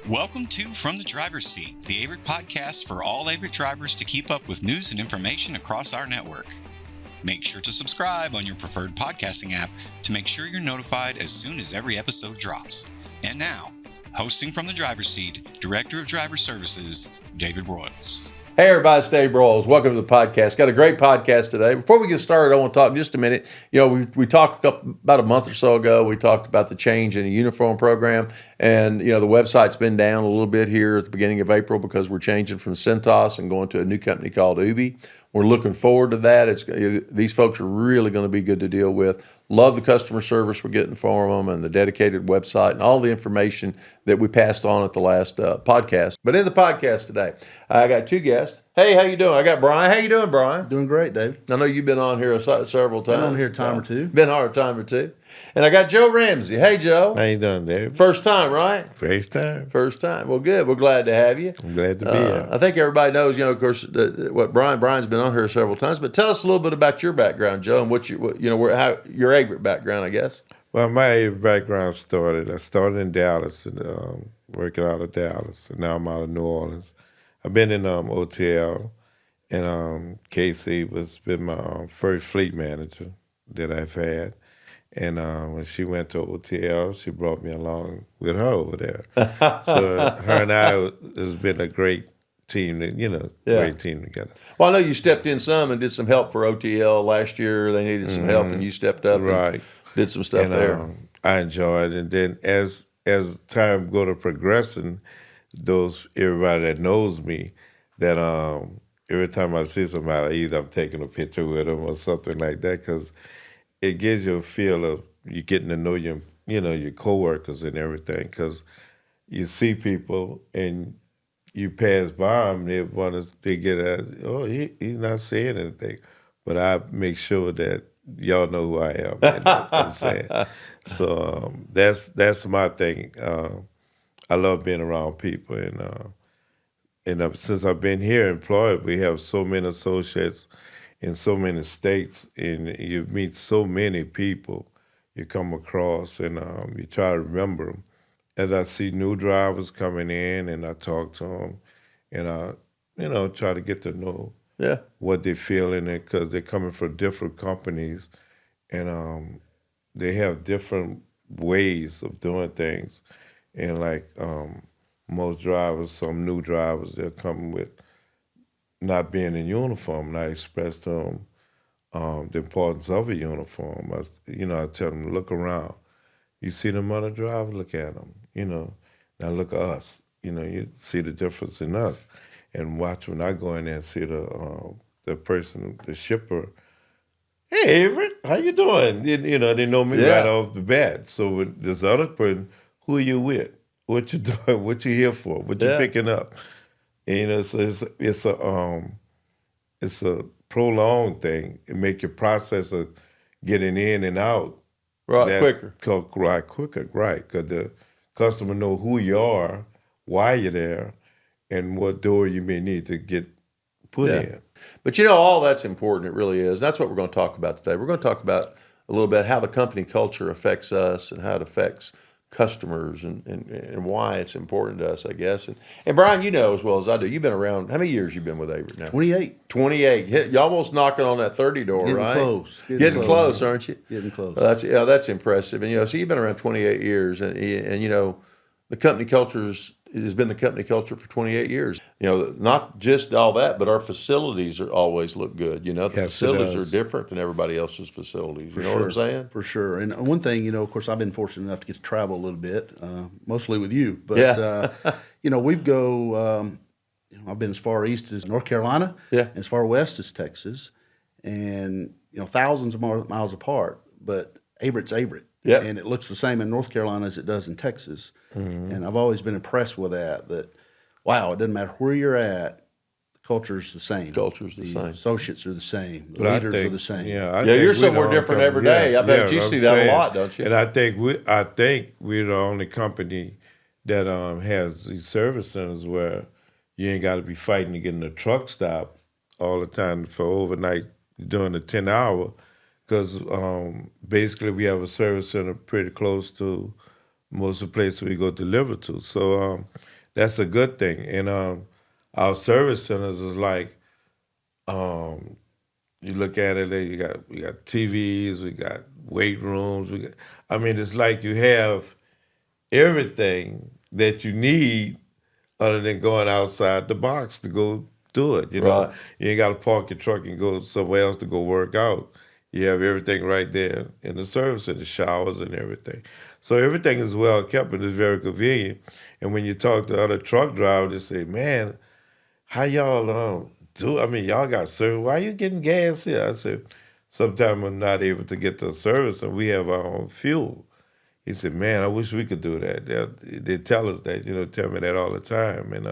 Welcome to From the Driver's Seat, the Averitt podcast for all Averitt drivers to keep up with news and information across our network. Make sure to subscribe on your preferred podcasting app to make sure you're notified as soon as every episode drops. And now, hosting from the driver's seat, Director of Driver Services, David Broyles. Hey everybody, it's David Broyles. Welcome to the podcast. Got a great podcast today. Before we get started, I want to talk just a minute. You know, we talked about a month or so ago. We talked about the change in the uniform program, and you know the website's been down a little bit here at the beginning of April because we're changing from Centos and going to a new company called Ubi. We're looking forward to that. These folks are really going to be good to deal with. Love the customer service we're getting from them and the dedicated website and all the information that we passed on at the last podcast. But in the podcast today, I got two guests. Hey, how you doing? I got Brian. How you doing, Brian? Doing great, Dave. I know you've been on here several times. Been on here a time or two. Been on a time or two. And I got Joe Ramsey. Hey, Joe. How you doing, Dave? First time, right? First time. First time. Well, good. We're glad to have you. I'm glad to be here. I think everybody knows, you know, of course, what Brian's been on here several times. But tell us a little bit about your background, Joe, and how your Averitt background, I guess. Well, my background I started in Dallas, and working out of Dallas, and now I'm out of New Orleans. I've been in OTL, and Casey been my first fleet manager that I've had. And when she went to OTL, she brought me along with her over there. So her and I has been a great team, great team together. Well, I know you stepped in some and did some help for OTL last year. They needed some help, and you stepped up and did some stuff there. I enjoyed it. And then as time go to progressing, everybody that knows me, that every time I see somebody, either I'm taking a picture with them or something like that, because it gives you a feel of you getting to know your coworkers and everything, because you see people and you pass by them, they get he's not saying anything, but I make sure that y'all know who I am. You know what I'm saying? So that's my thing. I love being around people, and since I've been here employed, we have so many associates in so many states, and you meet so many people you come across, and you try to remember them. As I see new drivers coming in, and I talk to them, and I, try to get to know what they're feeling, because they're coming from different companies, and they have different ways of doing things. And like most drivers, some new drivers, they're coming with not being in uniform, and I express to them the importance of a uniform. I tell them, look around. You see them other drivers, look at them. Now look at us. You see the difference in us, and watch when I go in there and see the person, the shipper. Hey, Averitt, how you doing? They know me right off the bat. So when this other person, who are you with? What you doing? What you here for? What you picking up? And so it's a prolonged thing. It make your process of getting in and out quicker. Right, because the customer know who you are, why you're there, and what door you may need to get put in. But all that's important. It really is. That's what we're going to talk about today. We're going to talk about a little bit how the company culture affects us and how it affects customers and why it's important to us, I guess. And Brian, you know as well as I do, you've been around, how many years you been with Averitt now? 28. You're almost knocking on that 30 door, right? Getting close, aren't you? Getting close. Well, that's impressive. And, so you've been around 28 years, and the company culture has been the company culture for 28 years. Not just all that, but our facilities always look good. The facilities are different than everybody else's facilities. You know what I'm saying? For sure. And one thing, of course, I've been fortunate enough to get to travel a little bit, mostly with you. But, I've been as far east as North Carolina, as far west as Texas, and, thousands of miles apart. But Averitt's Averitt. Yeah. And it looks the same in North Carolina as it does in Texas. Mm-hmm. And I've always been impressed with that, wow, it doesn't matter where you're at, the culture's the same. The associates are the same. The leaders are the same. You're somewhere different every day. I bet you see that a lot, don't you? And I think we're the only company that has these service centers where you ain't got to be fighting to get in a truck stop all the time for overnight during the 10-hour. Because basically we have a service center pretty close to most of the places we go deliver to. So that's a good thing. And our service centers is like, you look at it, we got TVs, we got weight rooms, it's like you have everything that you need other than going outside the box to go do it. You know, Right. you ain't got to park your truck and go somewhere else to go work out. You have everything right there in the service and the showers and everything. So everything is well kept and it's very convenient. And when you talk to other truck drivers, they say, man, how y'all do? I mean, y'all got service. Why you getting gas here? I said, sometimes I'm not able to get to a service and we have our own fuel. He said, man, I wish we could do that. They tell us that, tell me that all the time. And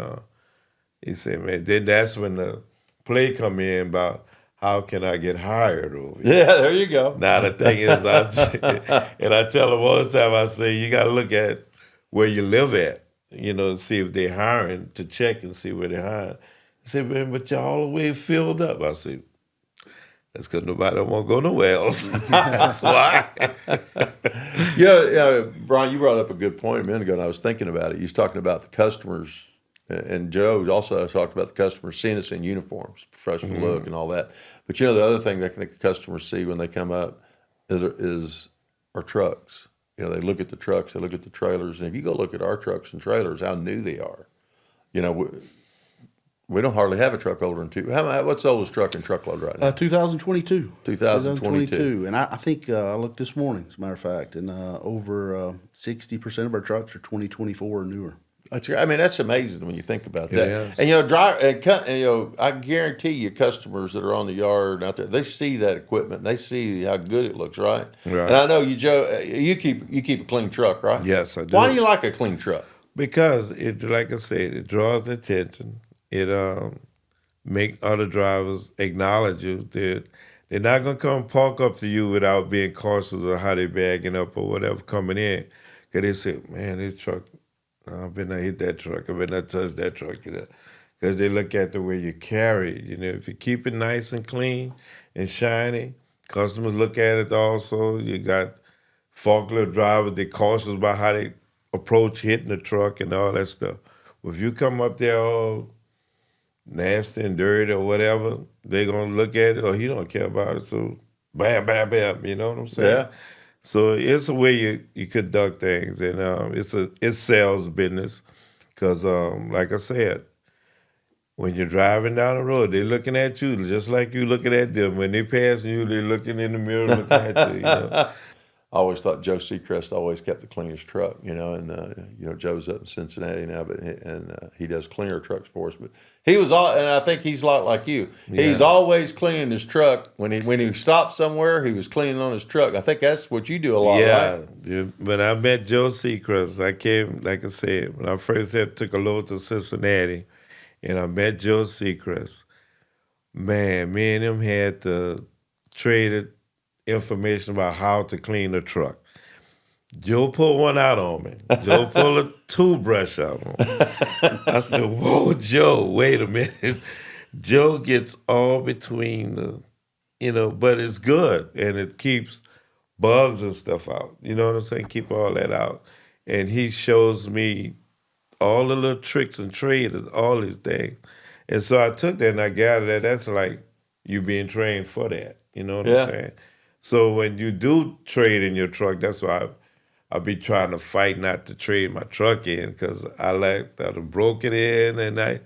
he said, man, then that's when the play come in about how can I get hired over here? Yeah, there you go. Now the thing is, and I tell them all the time, I say, you got to look at where you live at, see if they're hiring, to check and see where they're hiring. He said, man, but y'all all the way filled up. I said, that's because nobody don't want to go nowhere else. That's why. Brian, you brought up a good point a minute ago, and I was thinking about it. You was talking about the customers, and Joe also talked about the customers seeing us in uniforms, professional look and all that. But the other thing that I think the customers see when they come up is our trucks. They look at the trucks, they look at the trailers, and if you go look at our trucks and trailers, how new they are. We don't hardly have a truck older than two. What's the oldest truck in Truckload right now? 2022. 2022. And I think I looked this morning, as a matter of fact, and over 60% of our trucks are 2024 or newer. That's amazing when you think about that. Yes. And I guarantee you, customers that are on the yard out there, they see that equipment, they see how good it looks, right? Right. And I know you, Joe, you keep a clean truck, right? Yes, I do. Why do you like a clean truck? Because it, like I said, it draws attention. It make other drivers acknowledge you. They're not gonna come park up to you without being cautious of how they bagging up or whatever coming in. Cause they say, man, this truck, I better not hit that truck. I better not touch that truck. Because they look at the way you carry it. If you keep it nice and clean and shiny, customers look at it also. You got forklift drivers, they're cautious about how they approach hitting the truck and all that stuff. Well, if you come up there all nasty and dirty or whatever, they're going to look at it, or he don't care about it, so bam, bam, bam, you know what I'm saying? Yeah. So it's a way you conduct things, and it's sales business, because like I said, when you're driving down the road, they're looking at you just like you looking at them. When they passing you, they're looking in the mirror looking at you, I always thought Joe Seacrest always kept the cleanest truck, and Joe's up in Cincinnati now, but he does cleaner trucks for us. But he was and I think he's a lot like you. Yeah. He's always cleaning his truck. When he stopped somewhere, he was cleaning on his truck. I think that's what you do a lot. Yeah, right? When I met Joe Seacrest, I came, like I said, when I first took a load to Cincinnati, and I met Joe Seacrest. Man, me and him had to trade information about how to clean a truck. Joe pulled one out on me. Joe pulled a toothbrush out on me. I said, whoa, Joe, wait a minute. Joe gets all between but it's good, and it keeps bugs and stuff out. You know what I'm saying? Keep all that out. And he shows me all the little tricks and trades, all these things. And so I took that and I gathered that that's like you being trained for that. You know what I'm saying? So when you do trade in your truck, that's why I be trying to fight not to trade my truck in, because I like that I broke it in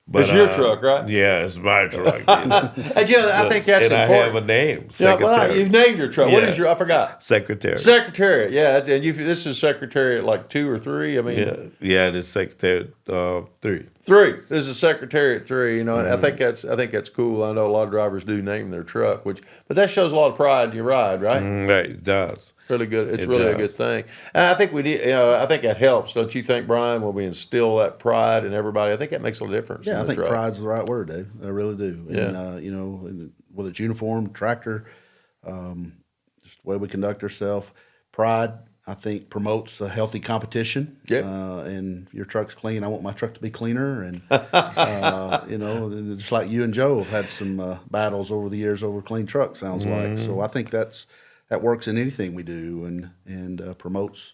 but it's your truck, right? Yeah, it's my truck. And I think that's and important. I have a name, Secretary. You've named your truck. Yeah. What is I forgot. Secretary. Secretariat, yeah. And this is Secretariat like 2 or 3? I mean, yeah, this Secretary 3. 3. This is Secretariat 3. And I think that's cool. I know a lot of drivers do name their truck, but that shows a lot of pride in your ride, right? Right, it does. Really good. It's really a good thing. And I think we need. I think that helps, don't you think, Brian? When we instill that pride in everybody, I think that makes a difference. Yeah, in I the think truck. pride's the right word, Dave. I really do. Yeah. And whether it's uniform, tractor, just the way we conduct ourselves, pride, I think, promotes a healthy competition. Yep. And if your truck's clean, I want my truck to be cleaner. And and just like you and Joe have had some battles over the years over clean trucks. Sounds like. So I think that works in anything we do, and promotes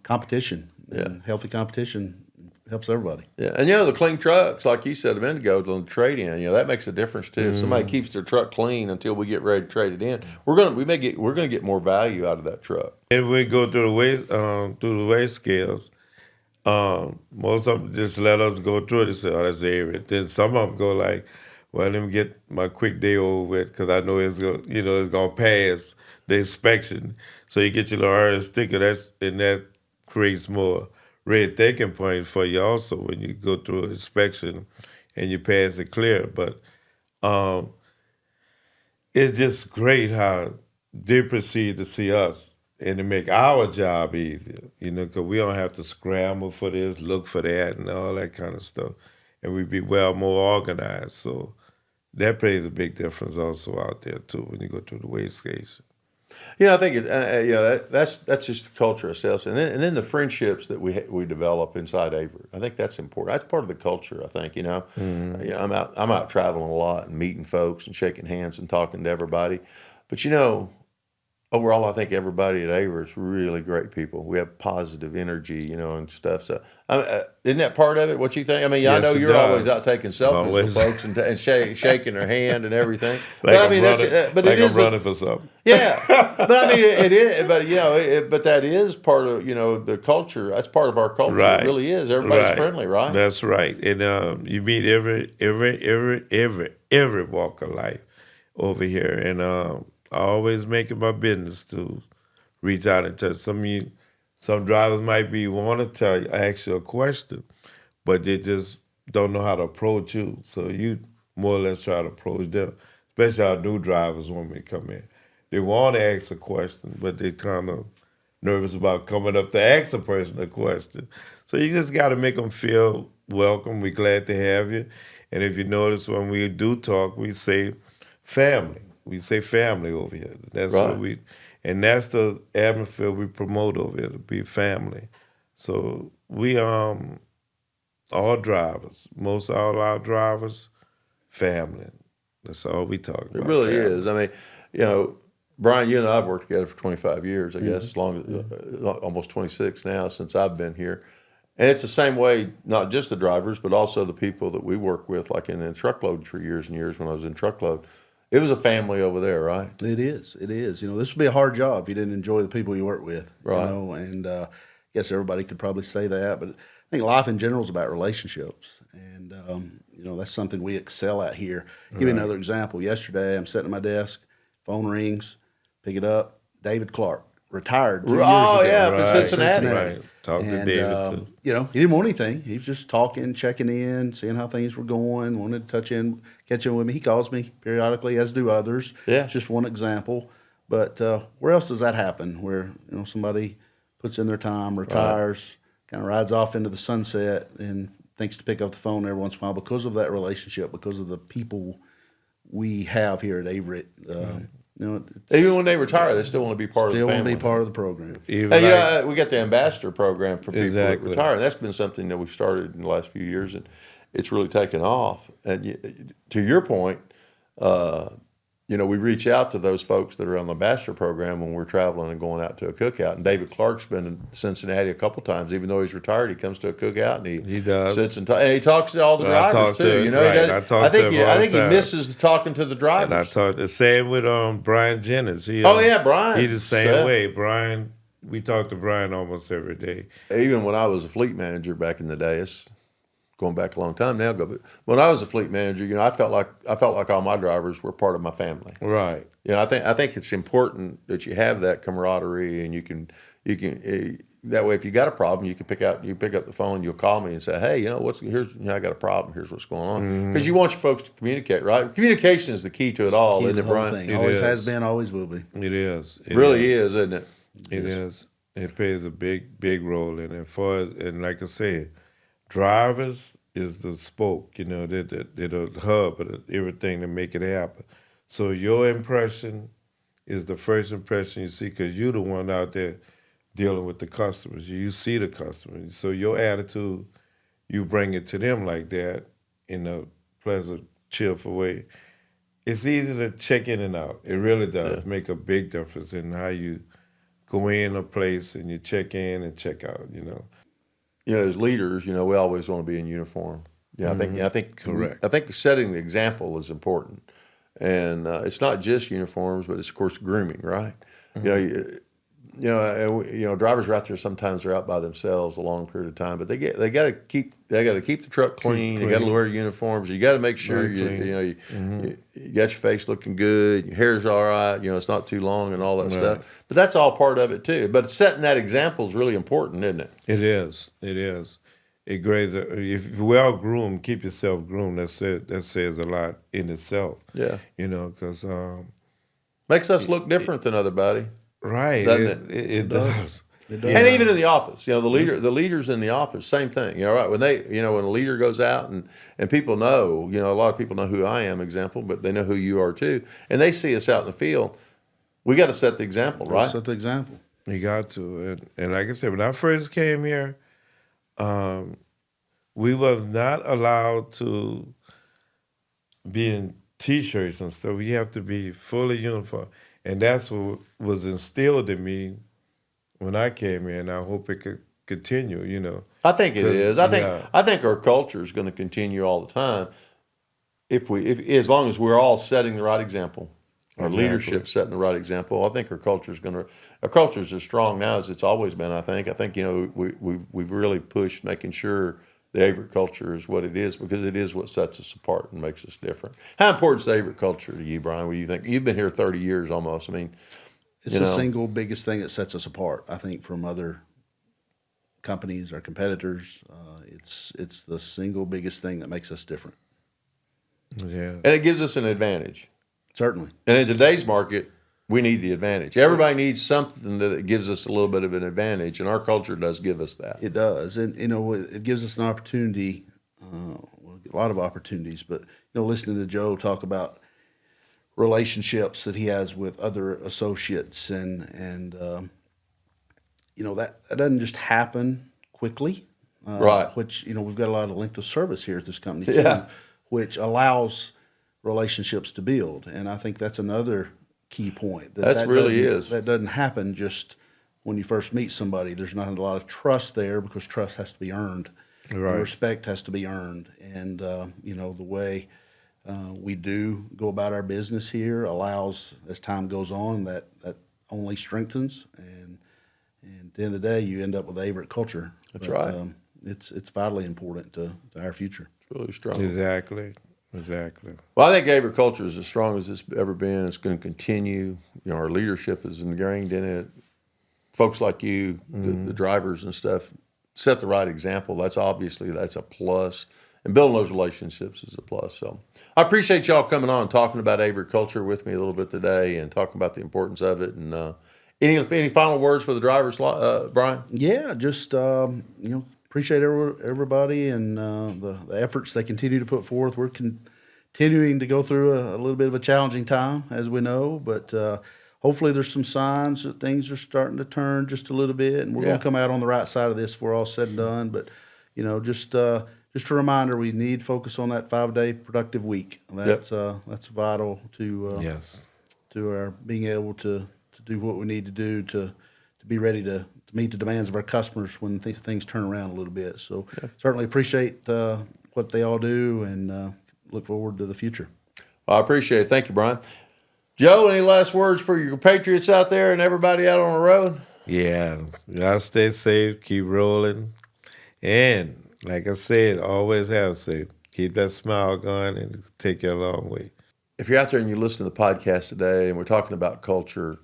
competition. And healthy competition helps everybody. Yeah, and the clean trucks, like you said a minute ago, the trade-in, that makes a difference too. If somebody keeps their truck clean until we get ready to trade it in, we're gonna get more value out of that truck. If we go through the weight scales, most of them just let us go through it and say, "Oh, that's Averitt." Then some of them go like, "Well, let me get my quick day over with because I know it's gonna pass the inspection." So you get your little RS sticker, and that creates more red thinking points for you also when you go through an inspection and you pass it clear. But it's just great how they proceed to see us and to make our job easier, because we don't have to scramble for this, look for that, and all that kind of stuff. And we be well more organized. So that plays a big difference also out there, too, when you go to the weigh station. I think that's just the culture of sales, and then the friendships that we develop inside Averitt. I think that's important. That's part of the culture. I think I'm out traveling a lot and meeting folks and shaking hands and talking to everybody, but overall, I think everybody at Averitt is really great people. We have positive energy, and stuff. So, isn't that part of it? What you think? I mean, yes, I know you're always out taking selfies with folks and shaking their hand and everything. Like but I mean, it is running for something. Yeah, but I mean, it is. But but that is part of the culture. That's part of our culture. Right. It really is. Everybody's friendly, right? That's right. And you meet every walk of life over here, and I always make it my business to reach out and touch. Some drivers might want to ask you a question, but they just don't know how to approach you. So you more or less try to approach them, especially our new drivers when we come in. They want to ask a question, but they kind of nervous about coming up to ask a person a question. So you just got to make them feel welcome. We're glad to have you. And if you notice when we do talk, we say family. We say family over here. That's right. And that's the atmosphere we promote over here, to be family. So we all drivers, most all our drivers, family. That's all we talk about. It really family. is. I mean, Brian, you and I have worked together for 25 years, I guess, almost 26 now since I've been here. And it's the same way, not just the drivers, but also the people that we work with, like in the Truckload for years and years when I was in Truckload. It was a family over there, right? It is. It is. This would be a hard job if you didn't enjoy the people you work with. Right. And I guess everybody could probably say that. But I think life in general is about relationships. And, that's something we excel at here. Give you another example. Yesterday, I'm sitting at my desk, phone rings, pick it up. David Clark, retired 2 years ago. Oh, yeah, up in Cincinnati. Right. Talking to David. He didn't want anything. He was just talking, checking in, seeing how things were going, wanted to catch in with me. He calls me periodically, as do others. Yeah. It's just one example. But where else does that happen? Where somebody puts in their time, retires, kind of rides off into the sunset, and thinks to pick up the phone every once in a while because of that relationship, because of the people we have here at Averitt. Even when they retire, they still want to be part of the family. Still want to be part of the program. We got the ambassador program for people that retire, and that's been something that we've started in the last few years, and it's really taken off. And to your point, we reach out to those folks that are on the ambassador program when we're traveling and going out to a cookout. And David Clark's been in Cincinnati a couple times. Even though he's retired, he comes to a cookout and he does. Sits and he talks to all the drivers too. I think he misses talking to the drivers. And I talked the same with Brian Jennings. Brian. He's the same way. Brian, we talk to Brian almost every day. Even when I was a fleet manager back in the day, it's going back a long time now ago, but when I was a fleet manager, I felt like all my drivers were part of my family. Right. I think it's important that you have that camaraderie, and you can that way if you got a problem, you pick up the phone, you'll call me and say, hey, I got a problem. Here's what's going on, because you want your folks to communicate, right? Communication is the key to it all, isn't it, Brian? It always has been, always will be. It is. It really is, isn't it? It is. It plays a big role in it. And like I said, drivers is the spoke, they're the hub of everything to make it happen. So your impression is the first impression you see, because you're the one out there dealing with the customers. You see the customers. So your attitude, you bring it to them like that in a pleasant, cheerful way. It's easy to check in and out. It really does make a big difference in how you go in a place and you check in and check out, you know. You know, as leaders, you know, we always want to be in uniform. Yeah, I think Correct. I think setting the example is important, and it's not just uniforms, but it's of course grooming, right? Drivers are out there. Sometimes they're out by themselves a long period of time, but they got to keep the truck clean. They got to wear uniforms. You got to make sure you got your face looking good, your hair's all right. You know, it's not too long and all that stuff. But that's all part of it too. But setting that example is really important, isn't it? It is. It is. It grades. If you're well groomed, keep yourself groomed. That says a lot in itself. Yeah. You know, because makes us look different than other body. Right. Doesn't It does. It does. And even in the office, you know, the leaders in the office, same thing. You know, right? When a leader goes out and people know, you know, a lot of people know who I am, example, but they know who you are too, and they see us out in the field. We got to set the example, right? Set the example. You got to, and like I said, when I first came here, we was not allowed to be in T-shirts and stuff. We have to be fully uniform. And that's what was instilled in me when I came here, and I hope it could continue, you know. I think it is. I think our culture is going to continue all the time if as long as we're all setting the right example. Our leadership setting the right example. I think our culture is as strong now as it's always been. I think you know we've really pushed making sure the Averitt culture is what it is, because it is what sets us apart and makes us different. How important is the Averitt culture to you, Brian? What do you think? You've been here 30 years almost. I mean, it's the single biggest thing that sets us apart, I think, from other companies or competitors. It's the single biggest thing that makes us different. Yeah. And it gives us an advantage. Certainly. And in today's market, we need the advantage. Everybody needs something that gives us a little bit of an advantage, and our culture does give us that. It does, and you know, it gives us an opportunity, a lot of opportunities. But you know, listening to Joe talk about relationships that he has with other associates, and you know, that doesn't just happen quickly, right? Which, you know, we've got a lot of length of service here at this company too, which allows relationships to build, and I think that's another key point. That really is. That doesn't happen just when you first meet somebody. There's not a lot of trust there, because trust has to be earned. Right. Respect has to be earned. And, you know, the way we do go about our business here allows, as time goes on, that only strengthens. And at the end of the day, you end up with Averitt culture. That's right. It's vitally important to our future. It's really strong. Exactly. Well, I think Averitt culture is as strong as it's ever been. It's going to continue. You know, our leadership is ingrained in it. Folks like you, the drivers and stuff, set the right example. That's a plus. And building those relationships is a plus. So I appreciate y'all coming on and talking about Averitt culture with me a little bit today, and talking about the importance of it. And any final words for the drivers, Brian? Yeah, just you know, appreciate everybody and the efforts they continue to put forth. We're continuing to go through a little bit of a challenging time, as we know, but hopefully there's some signs that things are starting to turn just a little bit, and we're going to come out on the right side of this if we're all said and done. But you know, just a reminder, we need focus on that 5-day productive week. That's vital to our being able to do what we need to do to be ready to meet the demands of our customers when things turn around a little bit. So certainly appreciate what they all do, and look forward to the future. Well, I appreciate it. Thank you, Brian. Joe, any last words for your Patriots out there and everybody out on the road? Yeah, y'all stay safe, keep rolling, and like I said, always have safe. Keep that smile going, and it'll take you a long way. If you're out there and you listen to the podcast today, and we're talking about culture,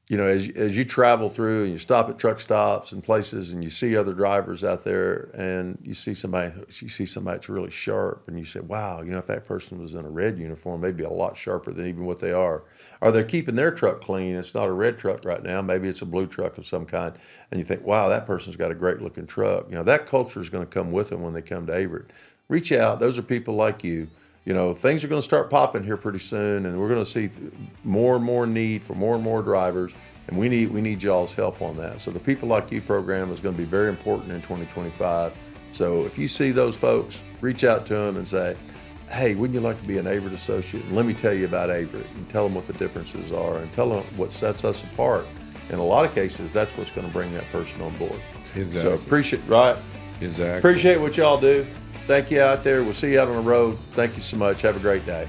you know, as you travel through and you stop at truck stops and places, and you see other drivers out there, and you see somebody that's really sharp, and you say, wow, you know, if that person was in a red uniform, they'd be a lot sharper than even what they are. Or they're keeping their truck clean. It's not a red truck right now. Maybe it's a blue truck of some kind. And you think, wow, that person's got a great looking truck. You know, that culture is going to come with them when they come to Averitt. Reach out. Those are people like you. You know, things are going to start popping here pretty soon, and we're going to see more and more need for more and more drivers, and we need y'all's help on that. So the People Like You program is going to be very important in 2025. So if you see those folks, reach out to them and say, hey, wouldn't you like to be an Averitt associate? And let me tell you about Averitt, and tell them what the differences are, and tell them what sets us apart. in a lot of cases, that's what's going to bring that person on board. Exactly. So appreciate Exactly. what y'all do. Thank you out there. We'll see you out on the road. Thank you so much. Have a great day.